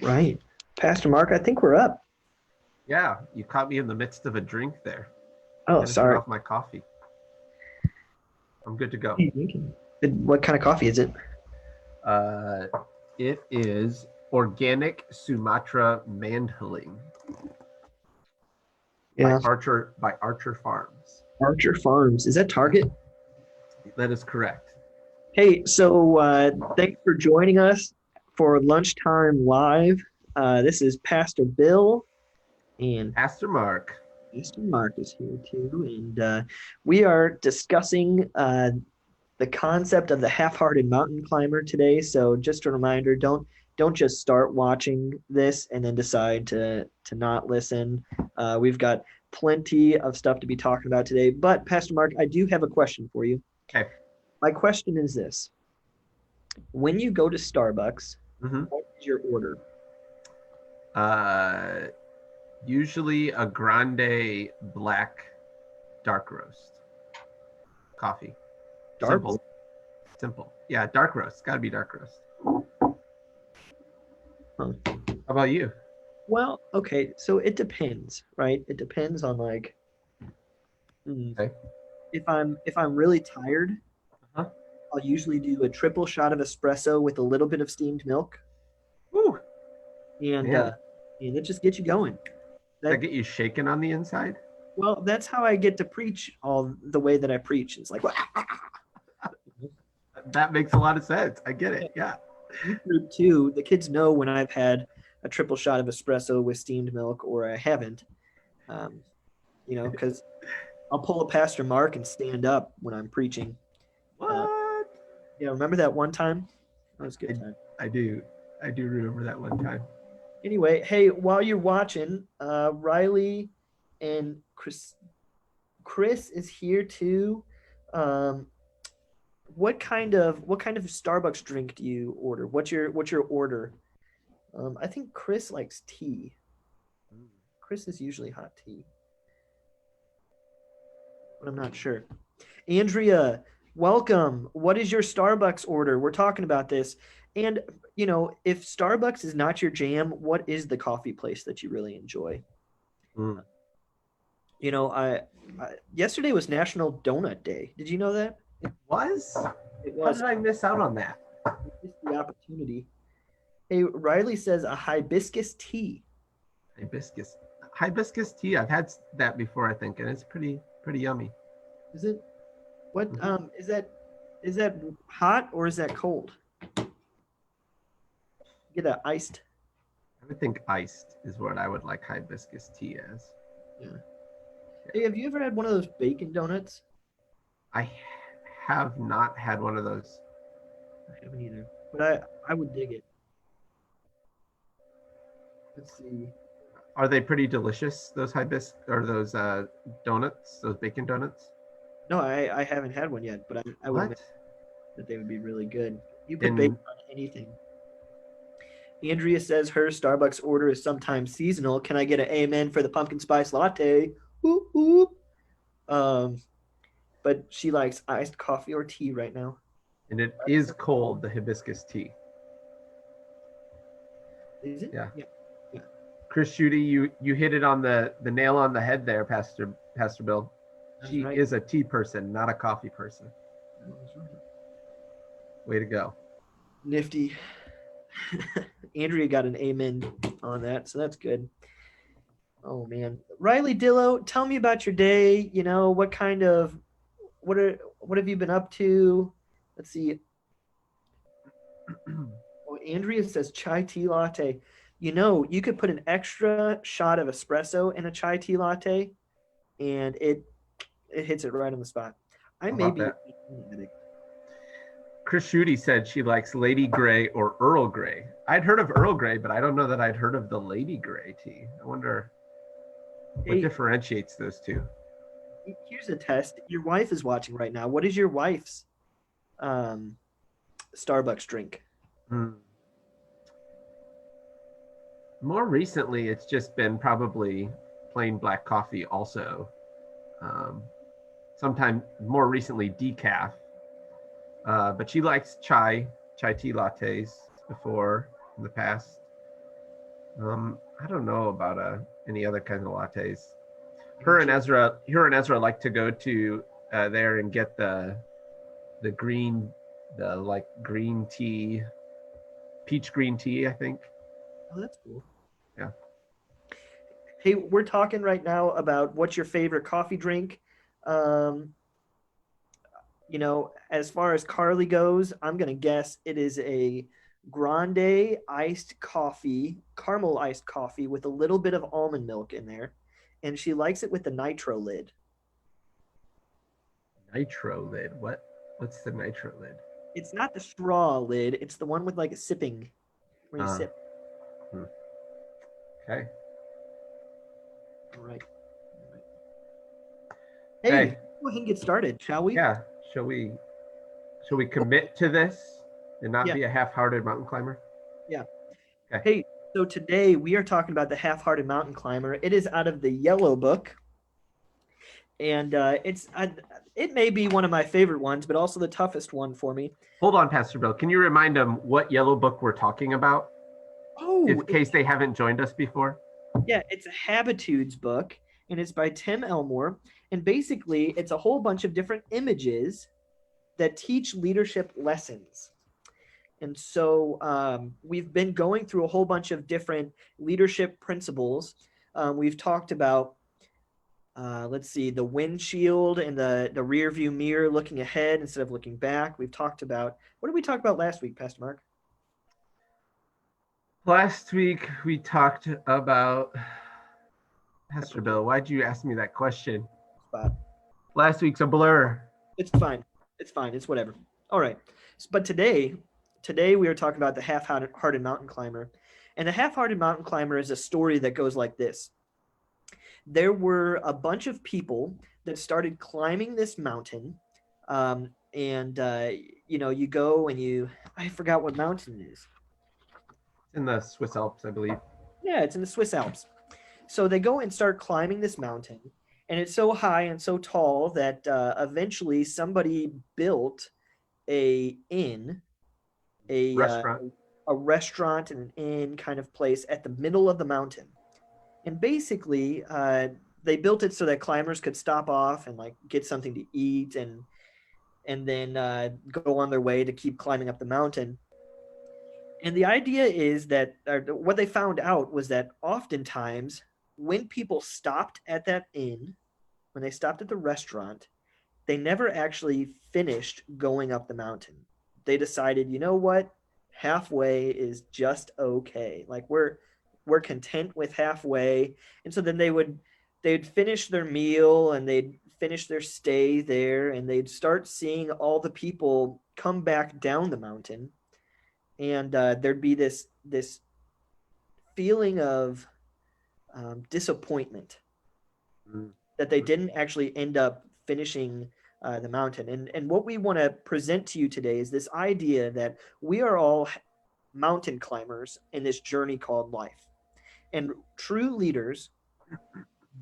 Right. Pastor Mark, I think we're up. Yeah, you caught me in the midst of a drink there, Oh, finishing sorry. off my coffee. I'm good to What go. are you drinking? What kind of coffee is it? Uh, it is organic Sumatra mandheling Yeah. by Archer Farms. Archer Farms. Is that Yeah, Target? that is correct. Hey, so thanks for joining us for Lunchtime Live. This is Pastor Bill, and Pastor Mark. Pastor Mark is here too. And we are discussing the concept of the half-hearted mountain climber today. So just a reminder, don't just start watching this and then decide to not listen. We've got plenty of stuff to be talking about today. But Pastor Mark, I do have a question for you. Okay. My question is this: when you go to Starbucks, Mm-hmm. what is your order? Uh, Usually a grande black dark roast coffee. Dark? Simple, simple. Yeah, dark roast. Got to be dark roast. Huh. How about you? Well, okay, so it depends, right? It depends on like Okay. if I'm really tired, Uh-huh. I'll usually do a triple shot of espresso with a little bit of steamed milk, Woo, and man. and it just gets you going. That That get you shaking on the inside? well, that's how I get to preach all the way that I preach. It's like, well, That makes a lot of sense. I get it. Yeah. youth group too. The kids know when I've had a triple shot of espresso with steamed milk or I haven't. Um, because I'll pull a Pastor Mark and stand up when I'm preaching. Uh, What? remember that one time? That was a good I, time. I do. I do remember that one time. Anyway, hey, while you're watching, Riley and Chris is here too. Um, what kind of Starbucks drink do you order? What's your order? I think Chris likes tea. Chris is usually hot tea, but I'm not sure. Andrea, welcome. What is your Starbucks order? We're talking about this. And, if Starbucks is not your jam, what is the coffee place that you really enjoy? Mm. Yesterday was National Donut Day. Did you know that? Was? It How was. did I miss out on that? I missed the opportunity. Hey, Riley says a hibiscus tea. Hibiscus. Hibiscus tea. I've had that before, I think, and it's pretty yummy. Is it? What Mm-hmm. is that hot or is that cold? Get a iced. I would think iced is what I would like hibiscus tea as. Yeah. Hey, Yeah. have you ever had one of those bacon donuts? I have not had one of those. I haven't either, but I would dig it. Let's see. Are they pretty delicious? Those hibiscus or those donuts, those bacon donuts? No, I haven't had one yet, but I would What? imagine that they would be really good. You put bacon And on anything. Andrea says her Starbucks order is sometimes seasonal. Can I get an amen for the pumpkin spice latte? Whoop, whoop. Um, but she likes iced coffee or tea right now. it is cold, the hibiscus tea. Is it? Yeah. Yeah. Yeah. Chris Schutte, you hit it on the nail on the head there, Pastor Bill. That's She right. is a tea person, not a coffee person. That's right. Way to go. Nifty. Andrea got an amen on that, so that's good. Oh man, Riley Dillo, tell me about your day. What have you been up to? Let's see. Oh, Andrea says chai tea latte. You could put an extra shot of espresso in a chai tea latte, and it hits it right on the spot. I How may about be that? Chris Schutte said she likes Lady Grey or Earl Grey. I'd heard of Earl Grey, but I don't know that I'd heard of the Lady Grey tea. I wonder what Hey, differentiates those two. here's a test. Your wife is watching right now. What is your wife's um, Starbucks drink? Hmm. More recently, it's just been probably plain black coffee also. Um, Sometime more recently decaf. But she likes chai tea lattes before in the past. I don't know about any other kinds of lattes. Any cherry? Her and Ezra like to go to there and get the green, the like green tea, peach green tea, I think. Oh, that's cool. Yeah. Hey, we're talking right now about what's your favorite coffee drink. Um, as far as Carly goes, I'm gonna guess it is a grande iced coffee, caramel iced coffee with a little bit of almond milk in there, and she likes it with the nitro lid. Nitro lid. What's the nitro lid? It's not the straw lid; it's the one with like a sipping where you Uh, sip. hmm. Okay. All right. All right. Hey, Okay. go ahead and get started, shall we? Yeah. Shall we shall we commit to this and not Yeah, be a half-hearted mountain climber? yeah. Okay. Hey, so today we are talking about the half-hearted mountain climber. It is out of the Yellow Book, and it may be one of my favorite ones, but also the toughest one for me. Hold on, Pastor Bill. Can you remind them what yellow book we're talking about, in Oh, case they haven't joined us before? yeah, it's a Habitudes book, and it's by Tim Elmore. And basically, it's a whole bunch of different images that teach leadership lessons. And so we've been going through a whole bunch of different leadership principles. We've talked about, let's see, the windshield and the rear view mirror looking ahead instead of looking back. We've talked about, what did we talk about last week, Pastor Mark? Last week we talked about I Pastor forget Bill. Why'd you ask me that question? the spot. Last week's a blur. It's fine. It's fine. It's whatever. All right. But today we are talking about the half-hearted mountain climber. And the half-hearted mountain climber is a story that goes like this. There were a bunch of people that started climbing this mountain. And you go and I forgot what mountain it is. In the Swiss Alps, I believe. Yeah, it's in the Swiss Alps. So they go and start climbing this mountain, and it's so high and so tall that eventually somebody built a inn, a uh, Restaurant. a restaurant and an inn kind of place at the middle of the mountain. And basically, they built it so that climbers could stop off and like get something to eat and then go on their way to keep climbing up the mountain. And the idea is that, or what they found out was that oftentimes when people stopped at that inn, when they stopped at the restaurant, they never actually finished going up the mountain. They decided, you know what? Halfway is just okay. Like we're content with halfway. And so then they'd finish their meal and they'd finish their stay there and they'd start seeing all the people come back down the mountain and there'd be this feeling of disappointment Mm. that they didn't actually end up finishing the mountain. And what we want to present to you today is this idea that we are all mountain climbers in this journey called life. And true leaders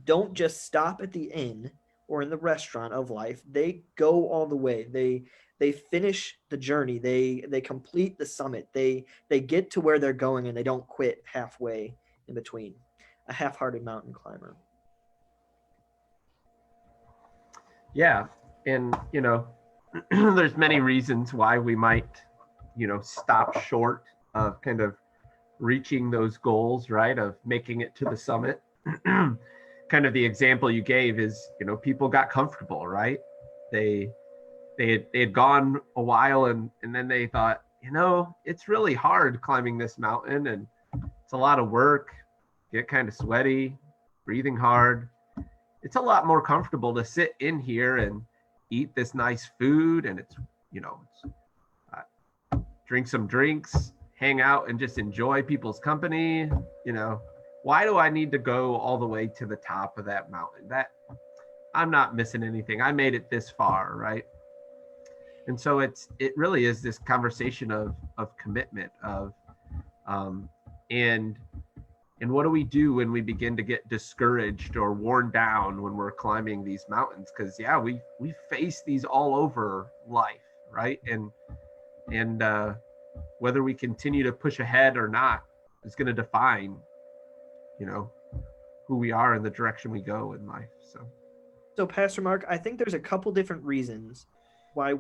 don't just stop at the inn or in the restaurant of life. They go all the way. They finish the journey. They complete the summit. They get to where they're going and they don't quit halfway in between. A half-hearted mountain climber. Yeah. And, there's many reasons why we might, stop short of kind of reaching those goals, right? Of making it to the summit. Kind of the example you gave is, people got comfortable, right? They had gone a while and then they thought, it's really hard climbing this mountain and it's a lot of work, get kind of sweaty, breathing hard. It's a lot more comfortable to sit in here and eat this nice food and it's drink some drinks, hang out and just enjoy people's company. Why do I need to go all the way to the top of that mountain? That I'm not missing anything. I made it this far, right? And so it really is this conversation of commitment of and what do we do when we begin to get discouraged or worn down when we're climbing these mountains? Because we face these all over life, right? And whether we continue to push ahead or not is going to define you know, who we are and the direction we go in life. So, Pastor Mark, I think there's a couple different reasons why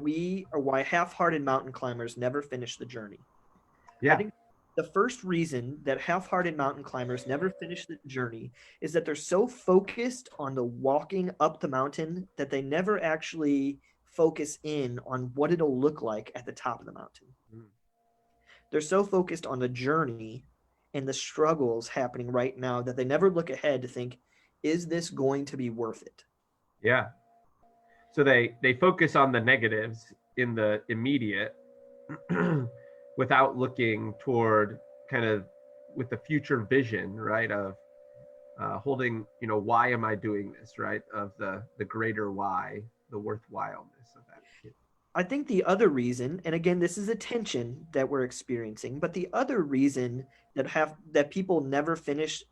half-hearted mountain climbers never finish the journey. I Yeah. think the first reason that half-hearted mountain climbers never finish the journey is that they're so focused on the walking up the mountain that they never actually focus in on what it'll look like at the top of the mountain. Mm. They're so focused on the journey and the struggles happening right now that they never look ahead to think, is this going to be worth it? Yeah. So they focus on the negatives in the immediate without looking toward kind of with the future vision, right? Of holding, you know, why am I doing this, right? Of the greater why, the worthwhileness of that. I think the other reason, and again, this is a tension that we're experiencing, but the other reason that people never finish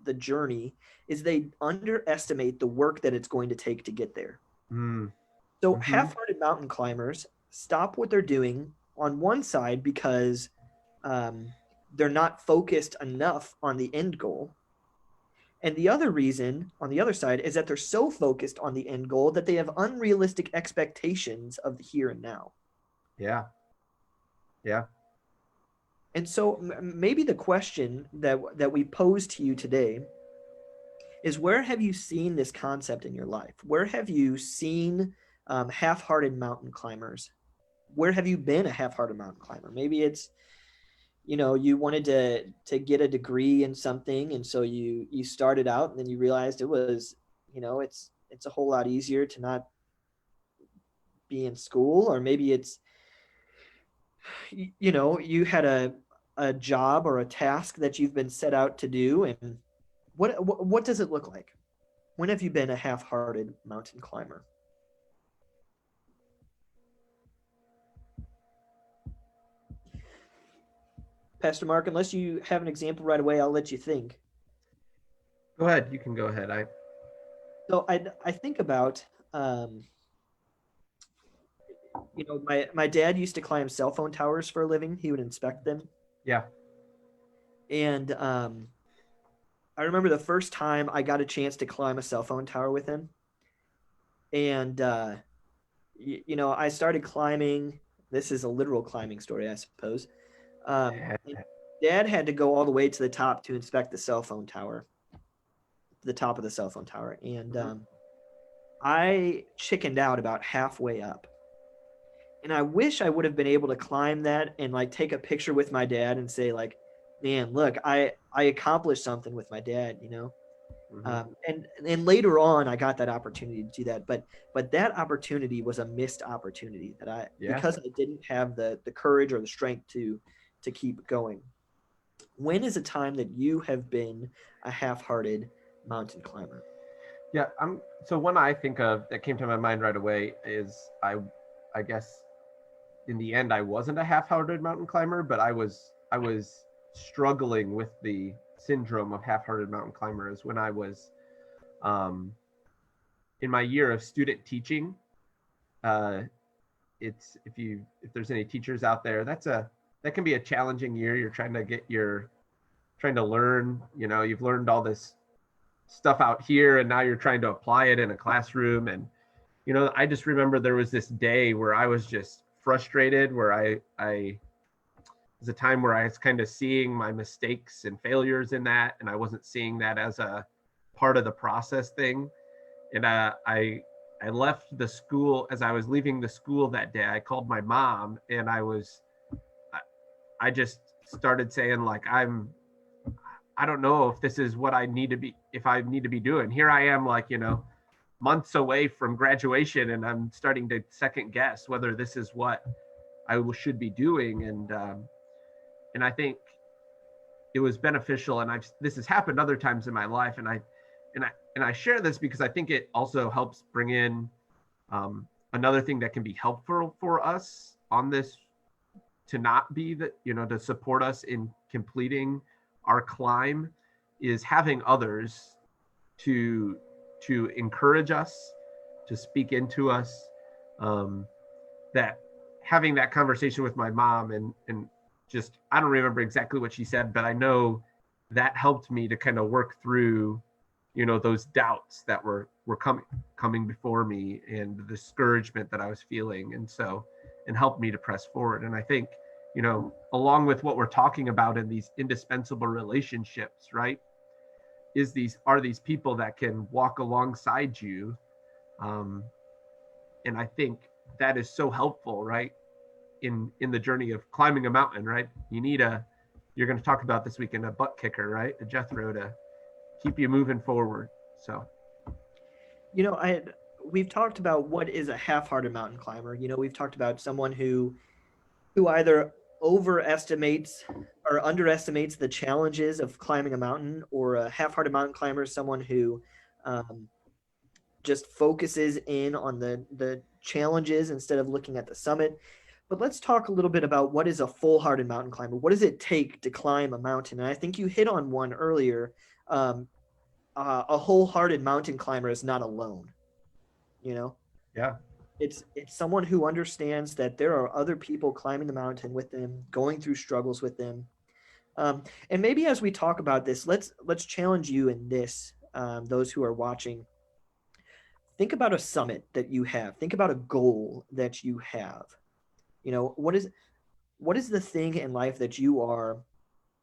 the journey is they underestimate the work that it's going to take to get there. Mm. So Mm-hmm. half-hearted mountain climbers stop what they're doing on one side because um, they're not focused enough on the end goal. And the other reason on the other side is that they're so focused on the end goal that they have unrealistic expectations of the here and now. Yeah. Yeah. And so maybe the question that we pose to you today is, where have you seen this concept in your life? Where have you seen half-hearted mountain climbers? Where have you been a half-hearted mountain climber? Maybe it's, you wanted to get a degree in something, and so you started out, and then you realized it was, it's a whole lot easier to not be in school. Or maybe it's, you had a job or a task that you've been set out to do, and what does it look like? When have you been a half-hearted mountain climber? Pastor Mark, unless you have an example right away, I'll let you think. Go ahead. You can go ahead. So I think about, my dad used to climb cell phone towers for a living. He would inspect them. Yeah. And I remember the first time I got a chance to climb a cell phone tower with him. And, I started climbing. This is a literal climbing story, I suppose. Dad had to go all the way to the top to inspect the cell phone tower, the top of the cell phone tower. And I chickened out about halfway up. And I wish I would have been able to climb that and like take a picture with my dad and say, like, man, look, I accomplished something with my dad. Mm-hmm. And later on I got that opportunity to do that, but that opportunity was a missed opportunity Yeah. because I didn't have the courage or the strength to keep going. When is a time that you have been a half-hearted mountain climber? Yeah. So one I think of that came to my mind right away is I guess in the end I wasn't a half-hearted mountain climber, but I was struggling with the syndrome of half-hearted mountain climbers when I was um, in my year of student teaching. Uh, it's if there's any teachers out there, that can be a challenging year. You're trying to learn. You've learned all this stuff out here, and now you're trying to apply it in a classroom. And I just remember there was this day where I was just frustrated, where I was a time where I was kind of seeing my mistakes and failures in that, and I wasn't seeing that as a part of the process thing. And I left the school. As I was leaving the school that day, I called my mom, and I just started saying, like, I don't know if this is what I need to be, if I need to be doing. Here I am, like, months away from graduation, and I'm starting to second guess whether this is what I should be doing. And I think it was beneficial. And this has happened other times in my life. And I share this because I think it also helps bring in another thing that can be helpful for us on this, to not be that, to support us in completing our climb, is having others to encourage us, to speak into us. That having that conversation with my mom, and just, I don't remember exactly what she said, but I know that helped me to kind of work through, those doubts that were coming before me, and the discouragement that I was feeling, and helped me to press forward. And I think, along with what we're talking about in these indispensable relationships, right, are these people that can walk alongside you. And I think that is so helpful, right, in the journey of climbing a mountain, right? You're going to talk about this weekend, a butt kicker, right, a Jethro, to keep you moving forward. So We've talked about what is a half-hearted mountain climber. We've talked about someone who either overestimates or underestimates the challenges of climbing a mountain, or a half-hearted mountain climber, someone who um, just focuses in on the challenges instead of looking at the summit. But let's talk a little bit about what is a full-hearted mountain climber. What does it take to climb a mountain? And I think you hit on one earlier. A wholehearted mountain climber is not alone. You know, yeah. it's someone who understands that there are other people climbing the mountain with them, going through struggles with them. And maybe as we talk about this, let's challenge you in this. Those who are watching, think about a summit that you have. Think about a goal that you have. What is the thing in life that you are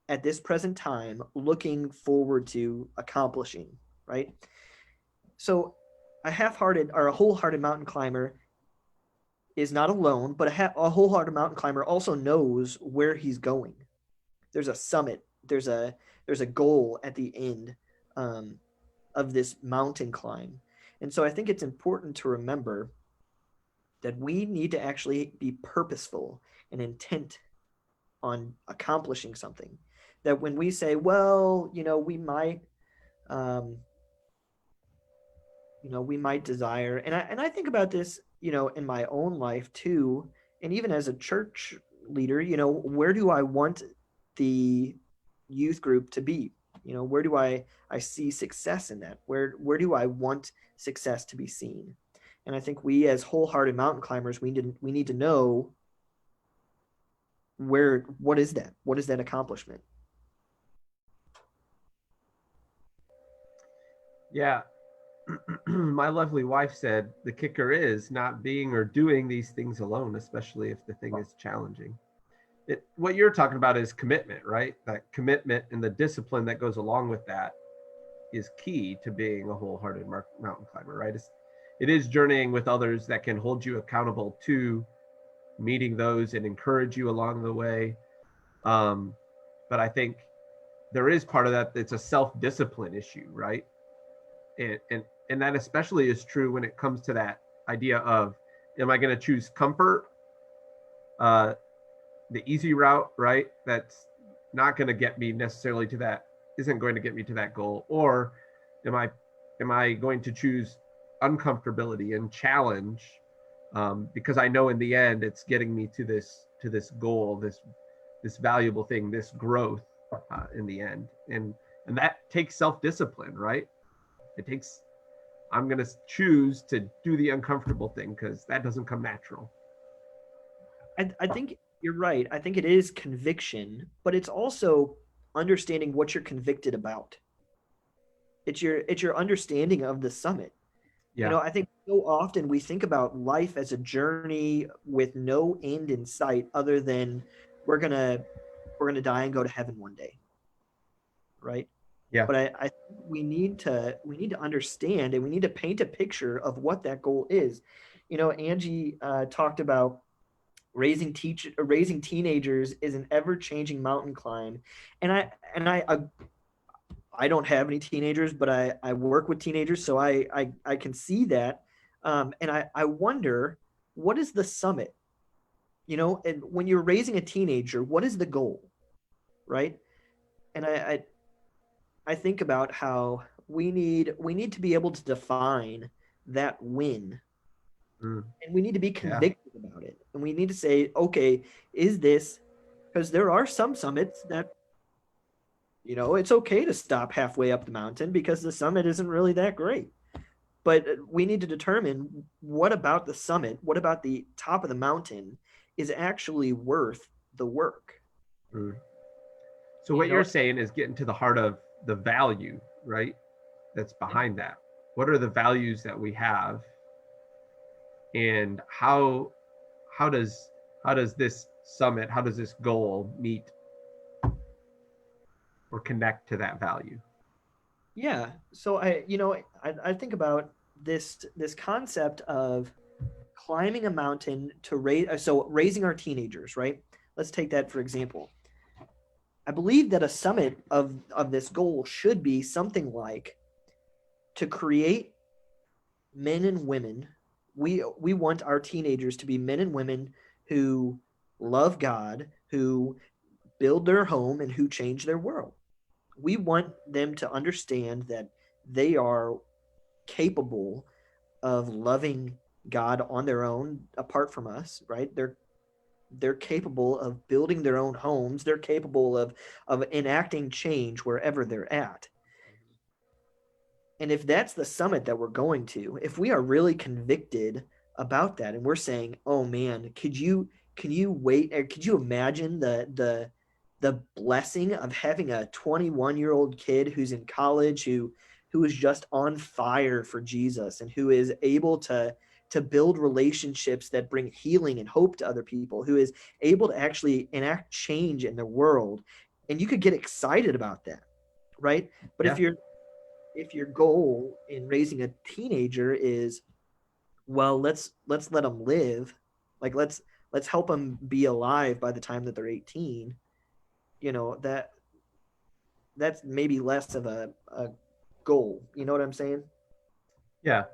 at this present time looking forward to accomplishing, right? So a half-hearted or a wholehearted mountain climber is not alone, but a wholehearted mountain climber also knows where he's going. There's a summit. There's a goal at the end um, of this mountain climb, and so I think it's important to remember that we need to actually be purposeful and intent on accomplishing something. That when we say, well, um, we might desire, and I think about this, in my own life too, and even as a church leader, where do I want the youth group to be? Where do I see success in that? Where do I want success to be seen? And I think we, as wholehearted mountain climbers, we need to know what is that? What is that accomplishment? Yeah. My lovely wife said the kicker is not being or doing these things alone, especially if the thing is challenging. What you're talking about is commitment, right? That commitment and the discipline that goes along with that is key to being a wholehearted mountain climber, right? It is journeying with others that can hold you accountable to meeting those and encourage you along the way. But I think there is part of that that's a self-discipline issue, right? And that especially is true when it comes to that idea of, am I going to choose comfort, the easy route, right? That's not going to get me necessarily to that, isn't going to get me to that goal, or am I going to choose uncomfortability and challenge, because I know in the end it's getting me to this goal, this valuable thing, this growth in the end, and that takes self-discipline, right? It takes, I'm going to choose to do the uncomfortable thing because that doesn't come natural. I think you're right. I think it is conviction, but it's also understanding what you're convicted about. It's your understanding of the summit. Yeah. I think so often we think about life as a journey with no end in sight other than we're gonna we're gonna die and go to heaven one day, right? Yeah. But I think we need to understand, and we need to paint a picture of what that goal is. Angie talked about raising teenagers is an ever-changing mountain climb, and I don't have any teenagers, but I work with teenagers, so I can see that. And I wonder, what is the summit? And when you're raising a teenager, what is the goal, right? And I think about how we need to be able to define that win, Mm. and we need to be Yeah. convicted about it, and we need to say, okay, is this, because there are some summits that it's okay to stop halfway up the mountain because the summit isn't really that great. But we need to determine, what about the summit, what about the top of the mountain is actually worth the work. Mm. So You what you're know, saying is getting to the heart of the value, right? That's behind that. What are the values that we have, and how does how does this summit, how does this goal meet or connect to that value? yeah. So I think about this concept of climbing a mountain to raise so raising our teenagers, right? Let's take that for example. I believe that a summit of this goal should be something like to create men and women. We want our teenagers to be men and women who love God, who build their home, and who change their world. We want them to understand that they are capable of loving God on their own apart from us, right? They're capable of building their own homes. They're capable of enacting change wherever they're at. And if that's the summit that we're going to, if we are really convicted about that and we're saying, "Oh man, can you wait or could you imagine the blessing of having a 21-year-old kid who's in college who is just on fire for Jesus and who is able to build relationships that bring healing and hope to other people, who is able to actually enact change in the world." And you could get excited about that, right? But Yeah. if your goal in raising a teenager is, well, let's let them live, like let's help them be alive by the time that they're 18, that's maybe less of a goal. You know what I'm saying? Yeah.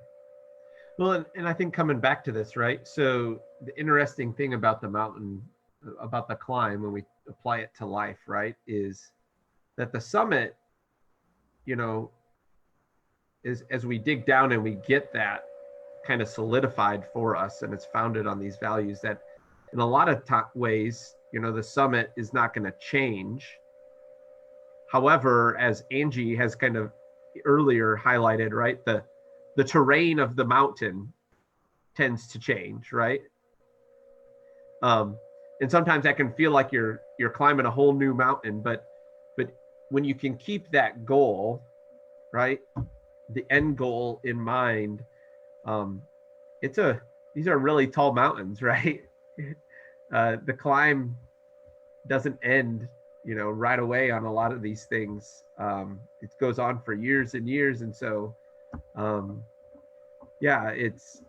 Well, and I think coming back to this, right? So the interesting thing about the mountain, about the climb, when we apply it to life, right, is that the summit, you know, is as we dig down and we get that kind of solidified for us, and it's founded on these values that, in a lot of ways, the summit is not going to change. However, as Angie has kind of earlier highlighted, right, the terrain of the mountain tends to change, right? Um, and sometimes that can feel like you're climbing a whole new mountain, but when you can keep that goal, right, the end goal in mind, um, it's a these are really tall mountains, right? The climb doesn't end, right away on a lot of these things. It goes on for years and years, and so um, yeah, it's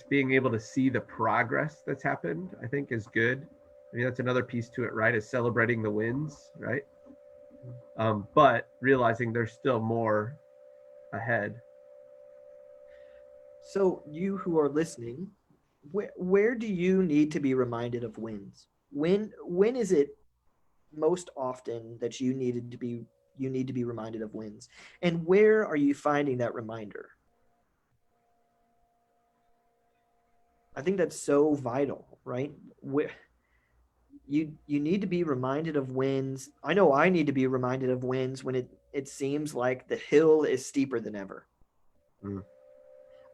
being able to see the progress that's happened, I think, is good. I mean, that's another piece to it, right? Is celebrating the wins, right? But realizing there's still more ahead. So you who are listening, where do you need to be reminded of wins? When is it most often that you need to be reminded of wins? And where are you finding that reminder? I think that's so vital, right? Where you need to be reminded of wins. I know I need to be reminded of wins when it seems like the hill is steeper than ever. Mm,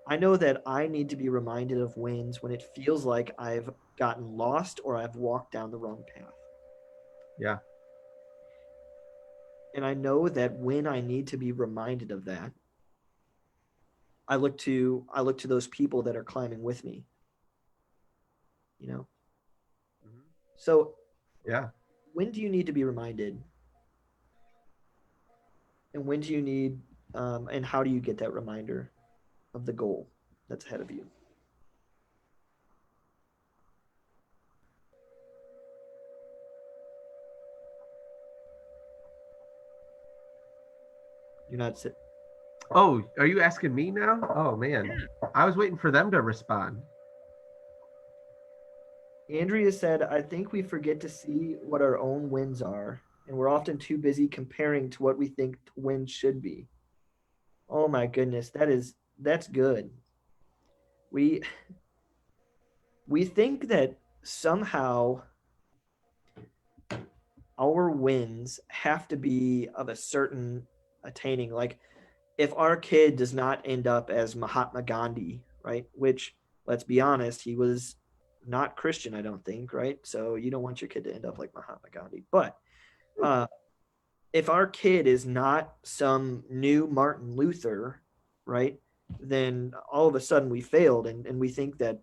I know that I need to be reminded of wins when it feels like I've gotten lost or I've walked down the wrong path. yeah. And I know that when I need to be reminded of that, I look to those people that are climbing with me, you know. Mhm. So Yeah. when do you need to be reminded, and when do you need, and how do you get that reminder of the goal that's ahead of you? You're not sit- Oh, are you asking me now? Oh man, I was waiting for them to respond. Andrea said, I think we forget to see what our own wins are, and we're often too busy comparing to what we think wins should be. Oh my goodness, that's good. We we think that somehow our wins have to be of a certain attaining. Like if our kid does not end up as Mahatma Gandhi, right? Which, let's be honest, he was not Christian, I don't think, right? So you don't want your kid to end up like Mahatma Gandhi. But uh, if our kid is not some new Martin Luther, right, then all of a sudden we failed, and we think that,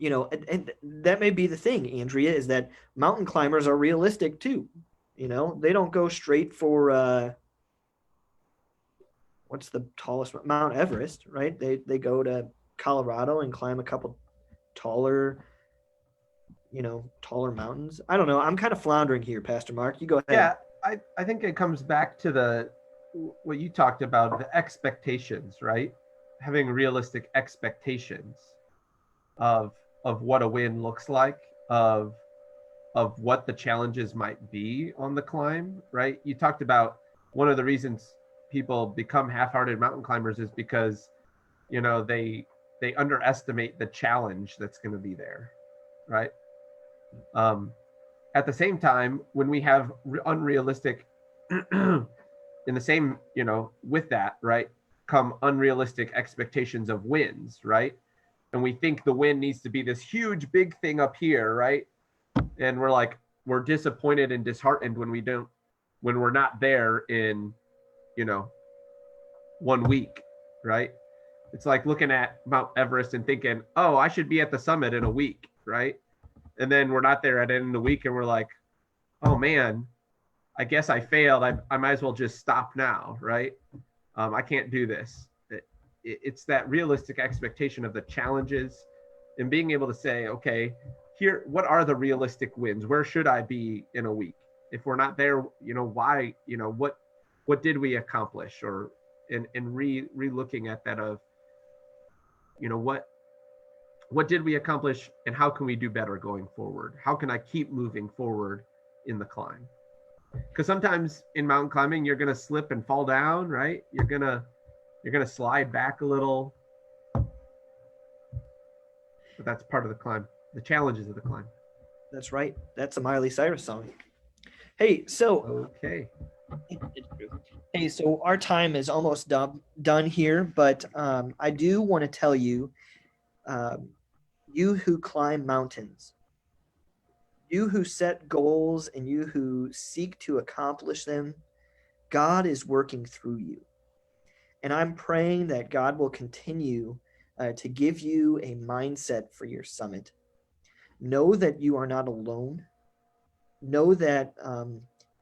and that may be the thing, Andrea, is that mountain climbers are realistic too. They don't go straight for what's the tallest Mount Everest, right? They go to Colorado and climb a couple taller, taller mountains. I don't know. I'm kind of floundering here, Pastor Mark. You go ahead. Yeah, I think it comes back to what you talked about, the expectations, right? Having realistic expectations of what a win looks like, of what the challenges might be on the climb, right? You talked about one of the reasons people become half-hearted mountain climbers is because, they underestimate the challenge that's going to be there, right? At the same time, when we have unrealistic in the same, with that, right, come unrealistic expectations of wins, right? And we think the win needs to be this huge big thing up here, right? And we're disappointed and disheartened when we're not there in, 1 week, right? It's like looking at Mount Everest and thinking, oh, I should be at the summit in a week, right? And then we're not there at the end of the week, and we're like, oh man, I guess I failed. I might as well just stop now, right? I can't do this. It's that realistic expectation of the challenges and being able to say, okay, here, what are the realistic wins? Where should I be in a week? If we're not there, why, what did we accomplish? Or, and re-looking at that of, what did we accomplish and how can we do better going forward? How can I keep moving forward in the climb? Because sometimes in mountain climbing, you're going to slip and fall down, right? You're going to slide back a little, but that's part of the climb, the challenges of the climb. That's right. That's a Miley Cyrus song. Hey, so okay. Hey, so our time is almost done here, but I do want to tell you, you who climb mountains, you who set goals, and you who seek to accomplish them, God is working through you. And I'm praying that God will continue to give you a mindset for your summit. Know that you are not alone. Know that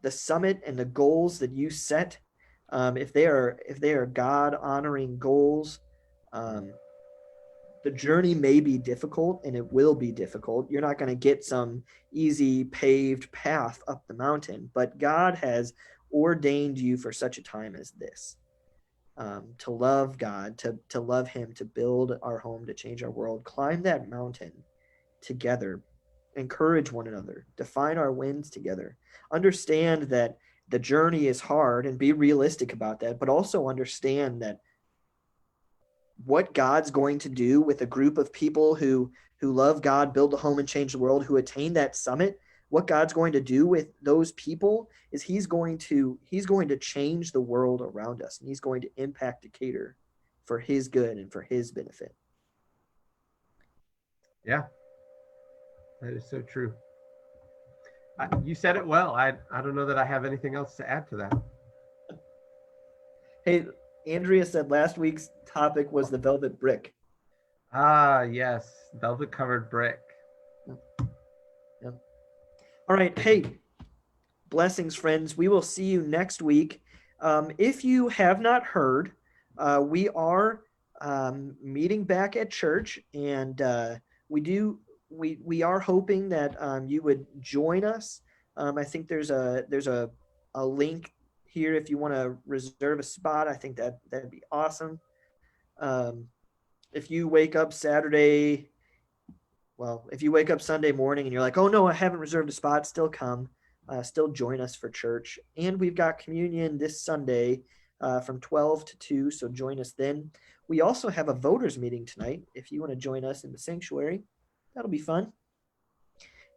the summit and the goals that you set, if they are God honoring goals, the journey may be difficult, and it will be difficult. You're not going to get some easy paved path up the mountain, but God has ordained you for such a time as this. To love God, to love Him, to build our home, to change our world. Climb that mountain together. Encourage one another. Define our wins together. Understand that the journey is hard and be realistic about that, but also understand that what God's going to do with a group of people who love God, build a home, and change the world, who attain that summit, what God's going to do with those people is he's going to change the world around us, and he's going to impact Decatur for his good and for his benefit. Yeah, that is so true. You said it well. I don't know that I have anything else to add to that. Hey, Andrea said last week's topic was the velvet brick. Ah, yes, velvet covered brick. Yep. All right. Hey, blessings, friends. We will see you next week. If you have not heard, we are meeting back at church, and we are hoping that you would join us. I think there's a link here if you want to reserve a spot. I think that'd be awesome. If you wake up Saturday, well, if you wake up Sunday morning and you're like, oh no, I haven't reserved a spot, still come. Still join us for church. And we've got communion this Sunday from 12 to 2, so join us then. We also have a voters meeting tonight. If you want to join us in the sanctuary, that'll be fun.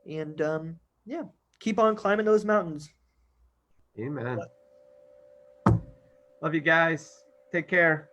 And yeah, keep on climbing those mountains. Amen. Love you guys. Take care.